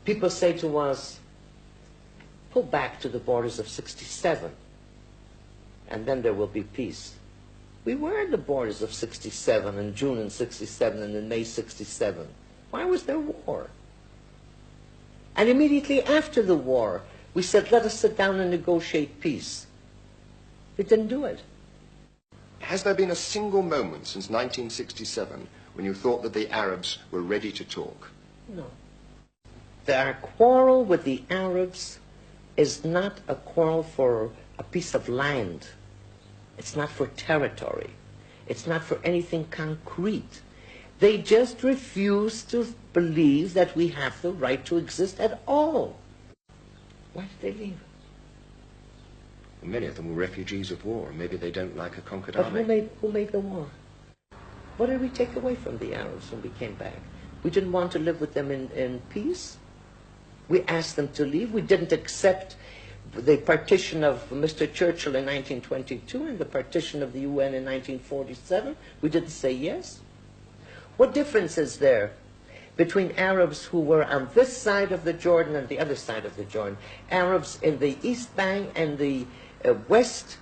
People say to us, pull back to the borders of 67, and then there will be peace. We were at the borders of 67 in June in 67 and in May 67. Why was there war? And immediately after the war, we said, let us sit down and negotiate peace. We didn't do it. Has there been a single moment since 1967 when you thought that the Arabs were ready to talk? No. Our quarrel with the Arabs is not a quarrel for a piece of land. It's not for territory. It's not for anything concrete. They just refuse to believe that we have the right to exist at all. Why did they leave? Well, many of them were refugees of war. Maybe they don't like a conquered But army. who made the war? What did we take away from the Arabs when we came back? We didn't want to live with them in peace. We asked them to leave. We didn't accept the partition of Mr. Churchill in 1922 and the partition of the UN in 1947. We didn't say yes. What difference is there between Arabs who were on this side of the Jordan and the other side of the Jordan? Arabs in the East Bank and the west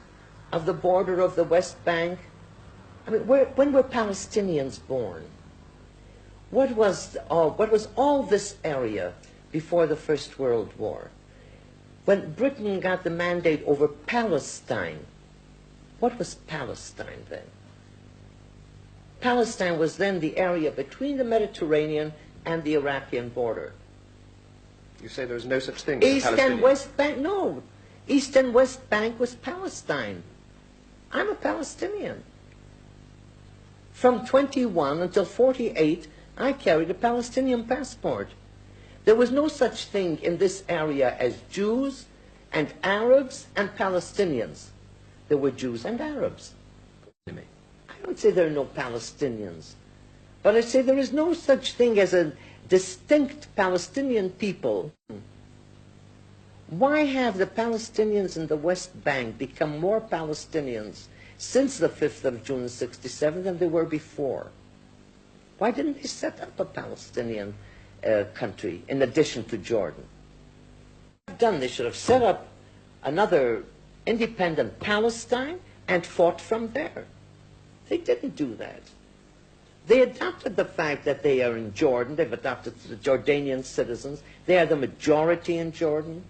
of the border of the West Bank. I mean, when were Palestinians born? What was all this area before the First World War? When Britain got the mandate over Palestine, what was Palestine then? Palestine was then the area between the Mediterranean and the Iraqi border. You say there was no such thing as East and West Bank, no. East and West Bank was Palestine. I'm a Palestinian. From 21 until 48, I carried a Palestinian passport. There was no such thing in this area as Jews and Arabs and Palestinians. There were Jews and Arabs. I don't say there are no Palestinians, but I say there is no such thing as a distinct Palestinian people. Why have the Palestinians in the West Bank become more Palestinians since the 5th of June 67 than they were before? Why didn't they set up a Palestinian country in addition to Jordan? They should have set up another independent Palestine and fought from there. They didn't do that. They adopted the fact that they are in Jordan. They've adopted the Jordanian citizens. They are the majority in Jordan.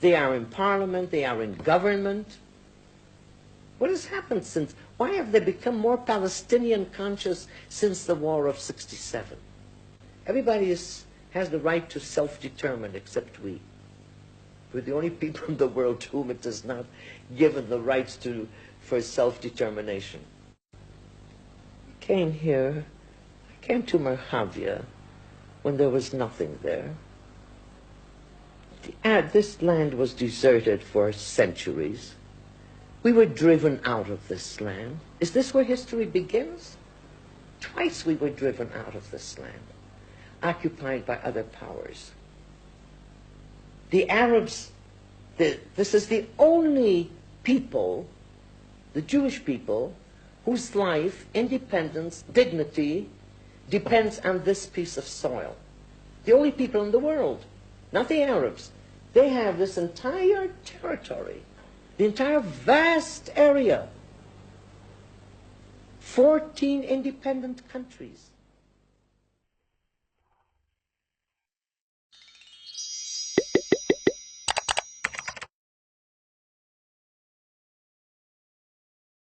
They are in parliament. They are in government. What has happened since? Why have they become more Palestinian conscious since the War of 67? Everybody has the right to self-determine except we. We're the only people in the world to whom it is not given the rights for self-determination. I came here, I came to Mojave when there was nothing there. This land was deserted for centuries. We were driven out of this land. Is this where history begins? Twice we were driven out of this land, occupied by other powers. The Arabs, this is the only people, the Jewish people, whose life, independence, dignity depends on this piece of soil. The only people in the world, not the Arabs. They have this entire territory, the entire vast area, 14 independent countries.